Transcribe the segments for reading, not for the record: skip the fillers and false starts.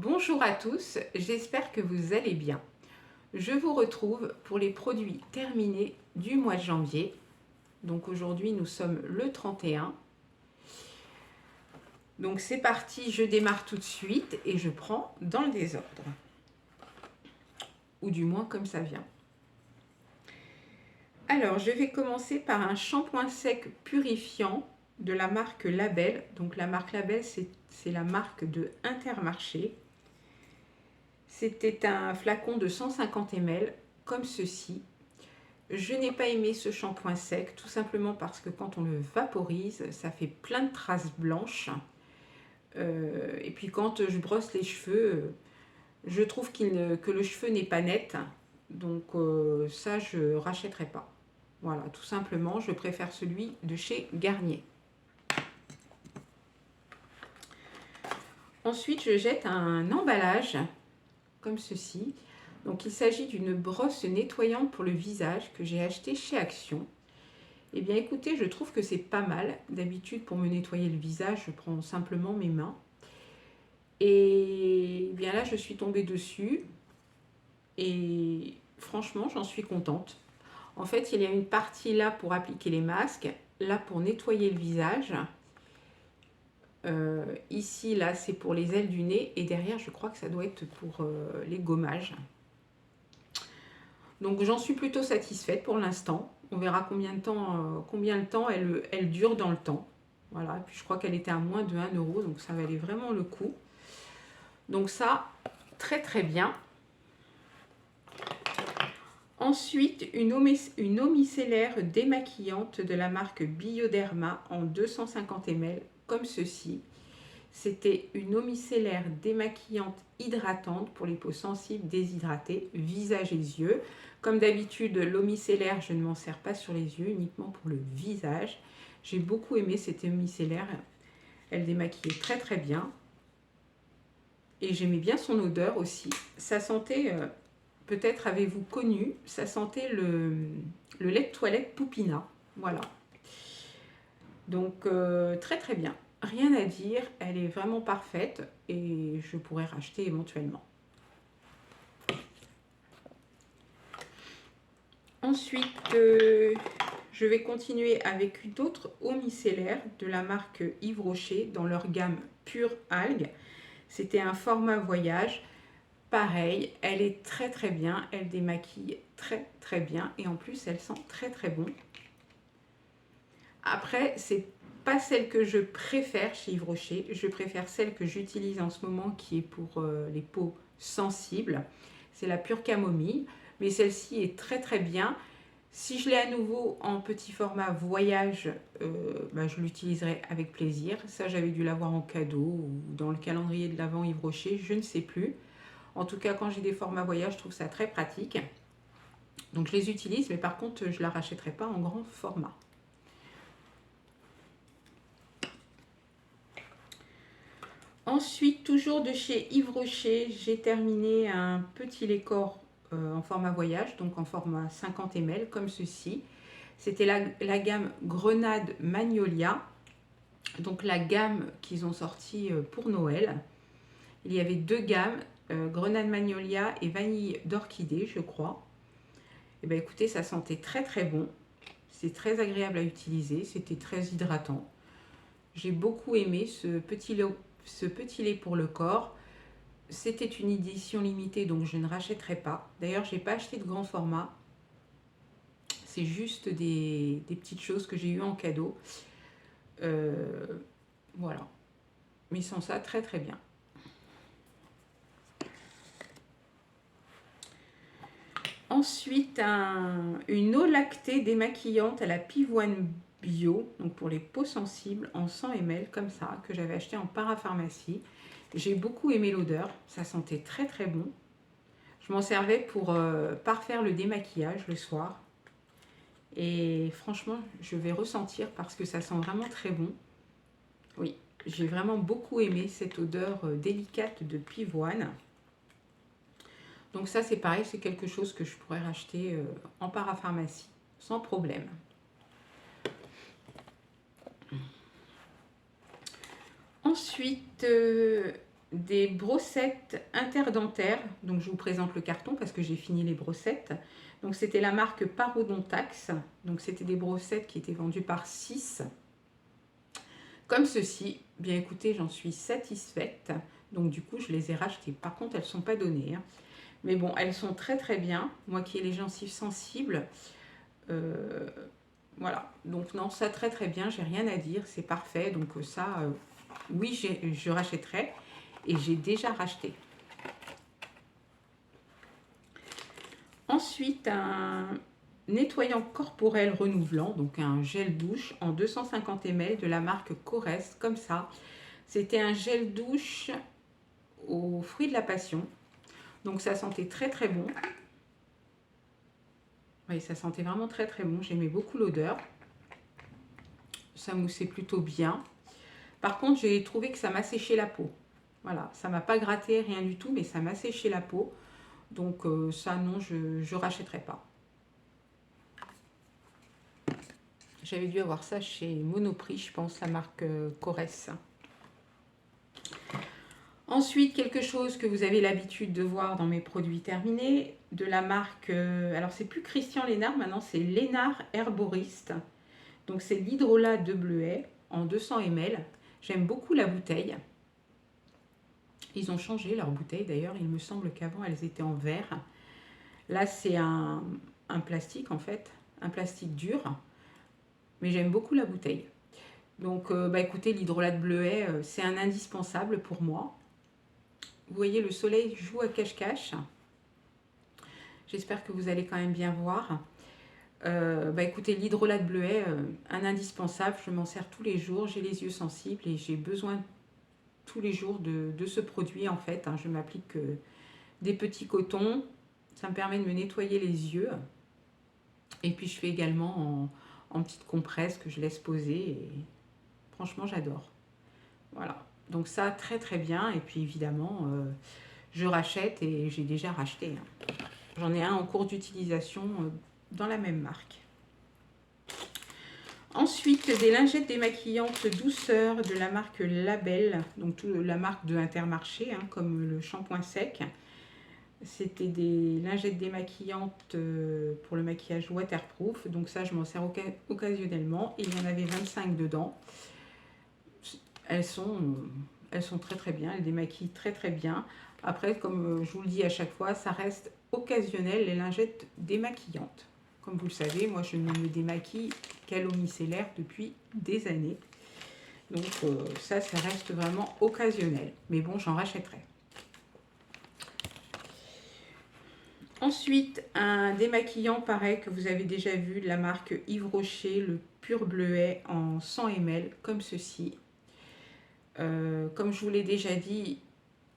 Bonjour à tous, j'espère que vous allez bien. Je vous retrouve pour les produits terminés du mois de janvier. Donc aujourd'hui nous sommes le 31. Donc c'est parti, je démarre tout de suite et je prends dans le désordre. Ou du moins comme ça vient. Alors je vais commencer par un shampoing sec purifiant de la marque Label. Donc la marque Label c'est la marque de Intermarché. C'était un flacon de 150 ml, comme ceci. Je n'ai pas aimé ce shampoing sec, tout simplement parce que quand on le vaporise, ça fait plein de traces blanches. Et puis quand je brosse les cheveux, je trouve que le cheveu n'est pas net. Donc ça, je ne rachèterai pas. Voilà, tout simplement, je préfère celui de chez Garnier. Ensuite, je jette un emballage comme ceci. Donc il s'agit d'une brosse nettoyante pour le visage que j'ai acheté chez Action. Eh bien écoutez, je trouve que c'est pas mal. D'habitude pour me nettoyer le visage, je prends simplement mes mains. Et bien là, je suis tombée dessus. Et franchement, j'en suis contente. En fait, il y a une partie là pour appliquer les masques, là pour nettoyer le visage. Ici, là, c'est pour les ailes du nez. Et derrière, je crois que ça doit être pour les gommages. Donc j'en suis plutôt satisfaite pour l'instant. On verra combien de temps elle dure dans le temps. Voilà, et puis je crois qu'elle était à moins de 1 euro, donc ça valait vraiment le coup. Donc ça, très très bien. Ensuite, une eau micellaire démaquillante de la marque Bioderma en 250 ml, comme ceci. C'était une eau micellaire démaquillante hydratante pour les peaux sensibles, déshydratées, visage et yeux. Comme d'habitude, l'eau micellaire, je ne m'en sers pas sur les yeux, uniquement pour le visage. J'ai beaucoup aimé cette eau micellaire. Elle démaquillait très très bien. Et j'aimais bien son odeur aussi. Ça sentait, peut-être avez-vous connu, ça sentait le lait de toilette Poupina. Voilà. Donc très très bien. Rien à dire, elle est vraiment parfaite et je pourrais racheter éventuellement. Ensuite, je vais continuer avec une autre eau micellaire de la marque Yves Rocher dans leur gamme Pure Algue. C'était un format voyage. Pareil, elle est très très bien, elle démaquille très très bien et en plus elle sent très très bon. Après, c'est pas celle que je préfère chez Yves Rocher, je préfère celle que j'utilise en ce moment qui est pour les peaux sensibles. C'est la Pure Camomille, mais celle-ci est très très bien. Si je l'ai à nouveau en petit format voyage, je l'utiliserai avec plaisir. Ça, j'avais dû l'avoir en cadeau ou dans le calendrier de l'Avent Yves Rocher, je ne sais plus. En tout cas, quand j'ai des formats voyage, je trouve ça très pratique. Donc, je les utilise, mais par contre, je ne la rachèterai pas en grand format. Ensuite, toujours de chez Yves Rocher, j'ai terminé un petit lait corps en format voyage, donc en format 50 ml, comme ceci. C'était la gamme Grenade Magnolia, donc la gamme qu'ils ont sortie pour Noël. Il y avait deux gammes, Grenade Magnolia et Vanille d'Orchidée, je crois. Et bien écoutez, ça sentait très très bon. C'est très agréable à utiliser, c'était très hydratant. J'ai beaucoup aimé ce petit lait pour le corps. C'était une édition limitée, donc je ne rachèterai pas. D'ailleurs, je n'ai pas acheté de grand format. C'est juste des petites choses que j'ai eues en cadeau. Voilà. Mais sans ça, très très bien. Ensuite, une eau lactée démaquillante à la pivoine bio, donc pour les peaux sensibles, en 100 ml, comme ça, que j'avais acheté en parapharmacie. J'ai beaucoup aimé l'odeur, ça sentait très très bon. Je m'en servais pour parfaire le démaquillage le soir. Et franchement, je vais ressentir parce que ça sent vraiment très bon. Oui, j'ai vraiment beaucoup aimé cette odeur délicate de pivoine. Donc ça, c'est pareil, c'est quelque chose que je pourrais racheter en parapharmacie, sans problème. Ensuite, des brossettes interdentaires. Donc je vous présente le carton parce que j'ai fini les brossettes. Donc c'était la marque Parodontax. Donc c'était des brossettes qui étaient vendues par 6. Comme ceci. Bien écoutez, j'en suis satisfaite. Donc du coup, je les ai rachetées. Par contre, elles ne sont pas données, hein. Mais bon, elles sont très très bien. Moi qui ai les gencives sensibles, voilà. Donc non, ça très très bien. J'ai rien à dire. C'est parfait. Donc ça, oui, je rachèterai. Et j'ai déjà racheté. Ensuite, un nettoyant corporel renouvelant, donc un gel douche en 250 ml de la marque Corès, comme ça. C'était un gel douche aux fruits de la passion. Donc ça sentait très très bon. Oui, ça sentait vraiment très très bon. J'aimais beaucoup l'odeur. Ça moussait plutôt bien. Par contre, j'ai trouvé que ça m'a séché la peau. Voilà, ça m'a pas gratté, rien du tout, mais ça m'a séché la peau. Donc ça, non, je ne rachèterai pas. J'avais dû avoir ça chez Monoprix, je pense, la marque Corès. Ensuite, quelque chose que vous avez l'habitude de voir dans mes produits terminés, de la marque, alors c'est plus Christian Lénard, maintenant c'est Lénard Herboriste. Donc c'est l'hydrolat de bleuet en 200 ml. J'aime beaucoup la bouteille. Ils ont changé leur bouteille d'ailleurs, il me semble qu'avant elles étaient en verre. Là c'est un plastique en fait, un plastique dur. Mais j'aime beaucoup la bouteille. Donc écoutez, l'hydrolat de bleuet, c'est un indispensable pour moi. Vous voyez, le soleil joue à cache-cache. J'espère que vous allez quand même bien voir. Écoutez, l'hydrolat de bleuet, un indispensable. Je m'en sers tous les jours. J'ai les yeux sensibles et j'ai besoin tous les jours de ce produit en fait. Je m'applique des petits cotons. Ça me permet de me nettoyer les yeux. Et puis je fais également en petites compresses que je laisse poser. Et franchement, j'adore. Voilà. Donc ça, très très bien. Et puis évidemment, je rachète et j'ai déjà racheté. J'en ai un en cours d'utilisation dans la même marque. Ensuite, des lingettes démaquillantes douceur de la marque Label. Donc la marque de Intermarché, comme le shampoing sec. C'était des lingettes démaquillantes pour le maquillage waterproof. Donc ça, je m'en sers occasionnellement. Et il y en avait 25 dedans. Elles sont très très bien, elles démaquillent très très bien. Après, comme je vous le dis à chaque fois, ça reste occasionnel, les lingettes démaquillantes. Comme vous le savez, moi je ne me démaquille qu'à l'eau micellaire depuis des années. Donc ça reste vraiment occasionnel. Mais bon, j'en rachèterai. Ensuite, un démaquillant pareil que vous avez déjà vu de la marque Yves Rocher, le Pur Bleuet en 100 ml, comme ceci. Comme je vous l'ai déjà dit,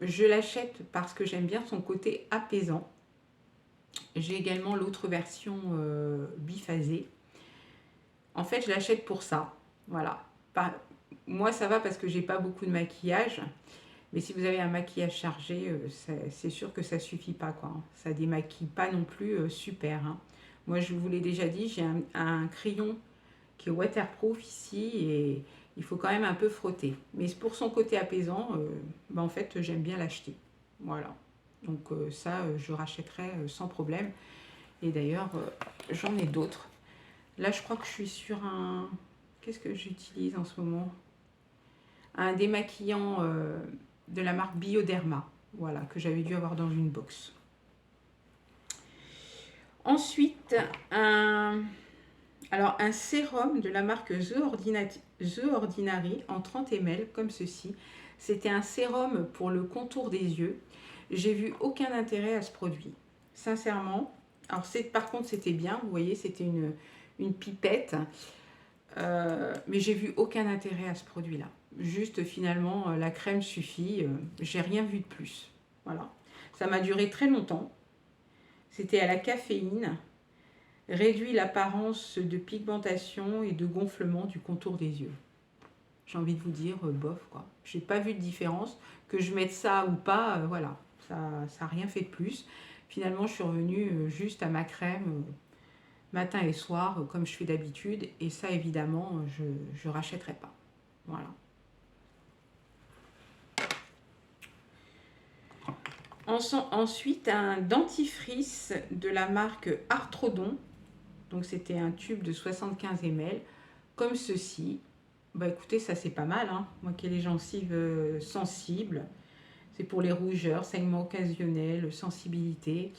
je l'achète parce que j'aime bien son côté apaisant. J'ai également l'autre version biphasée. En fait, je l'achète pour ça. Voilà. Moi, ça va parce que j'ai pas beaucoup de maquillage. Mais si vous avez un maquillage chargé, c'est sûr que ça suffit pas, quoi. Ça démaquille pas non plus super. Moi, je vous l'ai déjà dit, j'ai un crayon qui est waterproof ici et il faut quand même un peu frotter. Mais pour son côté apaisant, en fait, j'aime bien l'acheter. Voilà. Donc ça, je rachèterai sans problème. Et d'ailleurs, j'en ai d'autres. Là, je crois que je suis sur un... Qu'est-ce que j'utilise en ce moment? Un démaquillant de la marque Bioderma. Voilà, que j'avais dû avoir dans une box. Ensuite, un sérum de la marque The Ordinary en 30 ml, comme ceci. C'était un sérum pour le contour des yeux. J'ai vu aucun intérêt à ce produit. Sincèrement. Alors, par contre, c'était bien. Vous voyez, c'était une pipette. Mais j'ai vu aucun intérêt à ce produit-là. Juste, finalement, la crème suffit. J'ai rien vu de plus. Voilà. Ça m'a duré très longtemps. C'était à la caféine. Réduit l'apparence de pigmentation et de gonflement du contour des yeux. J'ai envie de vous dire, bof, quoi. J'ai pas vu de différence. Que je mette ça ou pas, voilà. Ça n'a rien fait de plus. Finalement, je suis revenue juste à ma crème matin et soir, comme je fais d'habitude. Et ça, évidemment, je ne rachèterai pas. Voilà. Ensuite, un dentifrice de la marque Arthrodon. Donc, c'était un tube de 75 ml, comme ceci. Bah écoutez, ça c'est pas mal, hein. Moi qui ai les gencives sensibles. C'est pour les rougeurs, saignements occasionnels, sensibilité.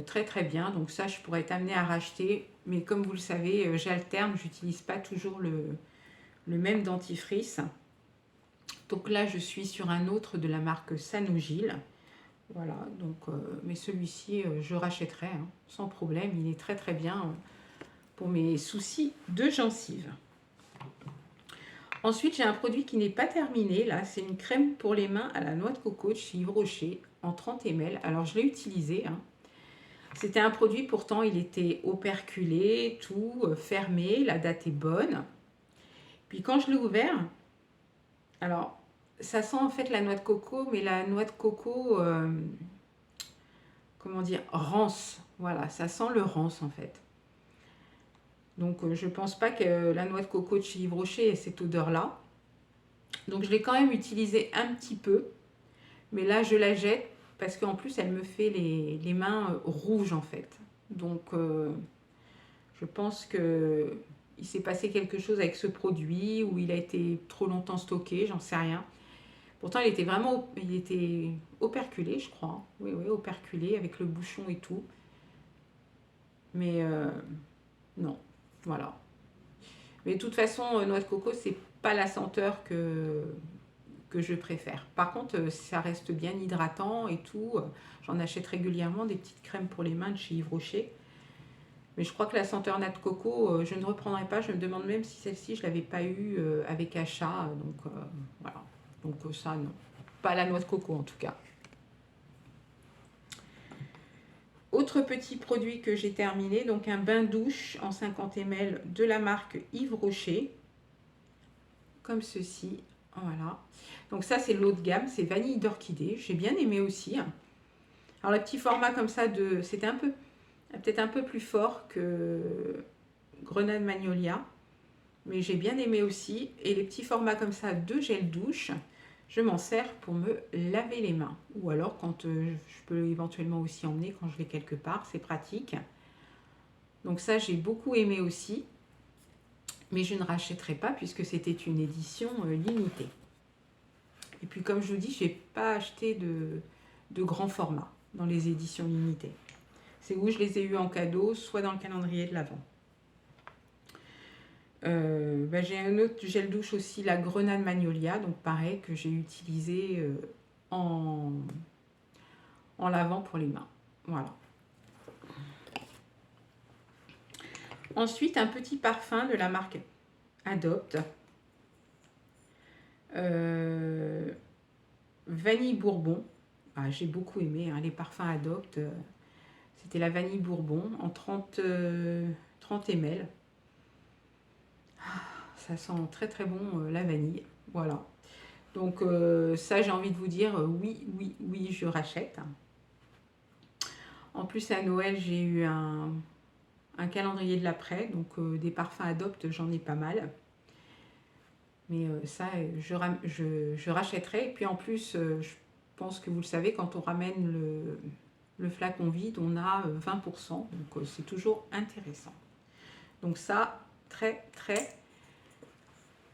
Très très bien. Donc ça, je pourrais être amenée à racheter. Mais comme vous le savez, j'alterne. J'utilise pas toujours le même dentifrice. Donc là, je suis sur un autre de la marque Sanogil. Voilà, donc, mais celui-ci, je rachèterai, hein, sans problème. Il est très très bien pour mes soucis de gencives. Ensuite, j'ai un produit qui n'est pas terminé. Là, c'est une crème pour les mains à la noix de coco de chez Yves Rocher en 30 ml. Alors, je l'ai utilisé, hein. C'était un produit, pourtant, il était operculé, tout fermé. La date est bonne. Puis, quand je l'ai ouvert, alors, ça sent en fait la noix de coco, mais la noix de coco, comment dire, rance. Voilà, ça sent le rance en fait. Donc, je ne pense pas que la noix de coco de chez Yves Rocher ait cette odeur-là. Donc, je l'ai quand même utilisée un petit peu. Mais là, je la jette parce qu'en plus, elle me fait les mains rouges en fait. Donc, je pense que il s'est passé quelque chose avec ce produit ou il a été trop longtemps stocké, j'en sais rien. Pourtant, il était operculé, je crois. Oui, oui, operculé avec le bouchon et tout. Mais non, voilà. Mais de toute façon, noix de coco, c'est pas la senteur que je préfère. Par contre, ça reste bien hydratant et tout. J'en achète régulièrement des petites crèmes pour les mains de chez Yves Rocher. Mais je crois que la senteur noix de coco, je ne reprendrai pas. Je me demande même si celle-ci, je ne l'avais pas eue avec achat. Donc voilà. Donc ça, non. Pas la noix de coco en tout cas. Autre petit produit que j'ai terminé, donc un bain douche en 50 ml de la marque Yves Rocher. Comme ceci. Voilà. Donc ça, c'est l'eau de gamme. C'est vanille d'orchidée. J'ai bien aimé aussi. Alors, le petit format comme ça, c'était peut-être un peu plus fort que Grenade Magnolia. Mais j'ai bien aimé aussi. Et les petits formats comme ça de gel douche, je m'en sers pour me laver les mains. Ou alors quand je peux éventuellement aussi emmener quand je l'ai quelque part. C'est pratique. Donc ça, j'ai beaucoup aimé aussi. Mais je ne rachèterai pas puisque c'était une édition limitée. Et puis comme je vous dis, je n'ai pas acheté de grand format dans les éditions limitées. C'est où je les ai eu en cadeau, soit dans le calendrier de l'Avent. J'ai un autre gel douche aussi, la Grenade Magnolia, donc pareil, que j'ai utilisé en lavant pour les mains. Voilà. Ensuite, un petit parfum de la marque Adopt. Vanille Bourbon. Ah, j'ai beaucoup aimé hein, les parfums Adopt. C'était la vanille Bourbon en 30 ml. Ça sent très très bon la vanille. Voilà. Donc ça, j'ai envie de vous dire oui, oui, oui, je rachète. En plus, à Noël, j'ai eu un calendrier de l'après. Donc des parfums Adopt, j'en ai pas mal. Mais ça, je rachèterai. Et puis en plus, je pense que vous le savez, quand on ramène le flacon vide, on a 20%. Donc c'est toujours intéressant. Donc ça, très très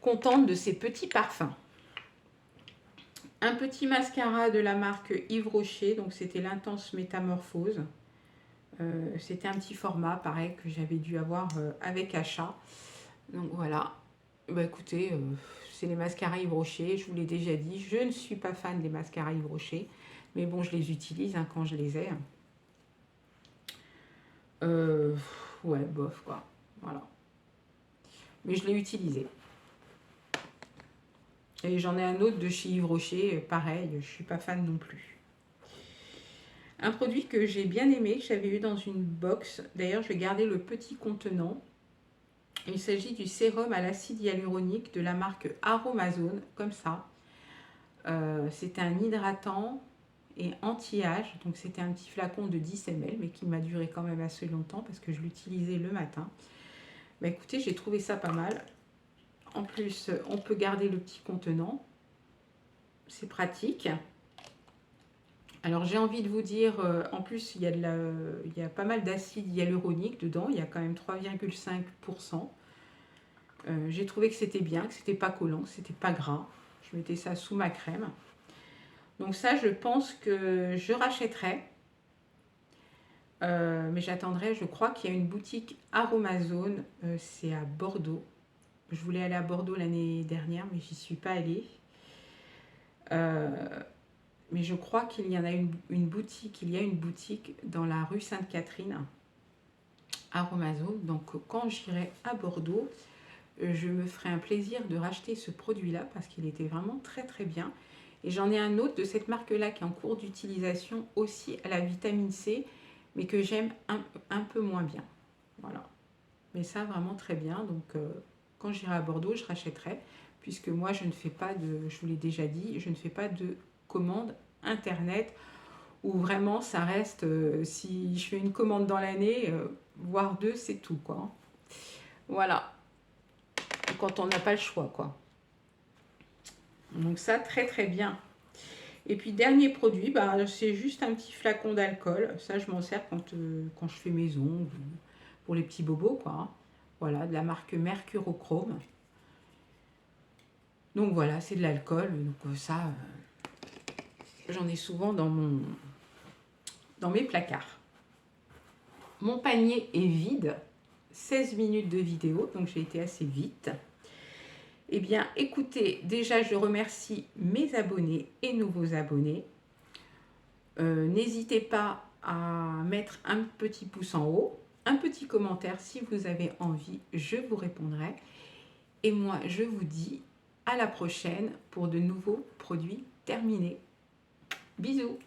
contente de ces petits parfums. Un petit mascara de la marque Yves Rocher. Donc c'était l'Intense Métamorphose. C'était un petit format, pareil, que j'avais dû avoir avec achat. Donc voilà. Bah écoutez, c'est les mascaras Yves Rocher, je vous l'ai déjà dit, je ne suis pas fan des mascaras Yves Rocher, mais bon, je les utilise hein, quand je les ai. Ouais, bof quoi, voilà. Mais je l'ai utilisé. Et j'en ai un autre de chez Yves Rocher, pareil, je ne suis pas fan non plus. Un produit que j'ai bien aimé, que j'avais eu dans une box, d'ailleurs je vais garder le petit contenant. Il s'agit du sérum à l'acide hyaluronique de la marque Aromazone, comme ça. C'était un hydratant et anti-âge. Donc c'était un petit flacon de 10 ml, mais qui m'a duré quand même assez longtemps parce que je l'utilisais le matin. Bah, écoutez, j'ai trouvé ça pas mal. En plus, on peut garder le petit contenant. C'est pratique. Alors j'ai envie de vous dire, en plus il y a pas mal d'acide hyaluronique dedans, il y a quand même 3,5%. J'ai trouvé que c'était bien, que c'était pas collant, que c'était pas gras. Je mettais ça sous ma crème. Donc ça, je pense que je rachèterai. Mais j'attendrai, je crois qu'il y a une boutique Aromazone, c'est à Bordeaux. Je voulais aller à Bordeaux l'année dernière, mais j'y suis pas allée. Mais je crois qu'il y en a une boutique, il y a une boutique dans la rue Sainte-Catherine, Aromazone. Donc quand j'irai à Bordeaux, je me ferai un plaisir de racheter ce produit-là parce qu'il était vraiment très très bien. Et j'en ai un autre de cette marque-là qui est en cours d'utilisation aussi à la vitamine C, mais que j'aime un peu moins bien. Voilà. Mais ça, vraiment très bien. Donc, quand j'irai à Bordeaux, je rachèterai. Puisque moi, je ne fais pas de, je vous l'ai déjà dit, je ne fais pas de commande Internet où vraiment ça reste, si je fais une commande dans l'année, voire deux, c'est tout, quoi. Voilà. Quand on n'a pas le choix, quoi. Donc ça, très très bien. Et puis dernier produit, bah, c'est juste un petit flacon d'alcool. Ça, je m'en sers quand je fais mes ongles, pour les petits bobos, quoi. Voilà, de la marque Mercurochrome. Donc voilà, c'est de l'alcool. Donc ça, j'en ai souvent dans mes placards. Mon panier est vide. 16 minutes de vidéo, donc j'ai été assez vite. Eh bien, écoutez, déjà, je remercie mes abonnés et nouveaux abonnés. N'hésitez pas à mettre un petit pouce en haut, un petit commentaire si vous avez envie, je vous répondrai. Et moi, je vous dis à la prochaine pour de nouveaux produits terminés. Bisous!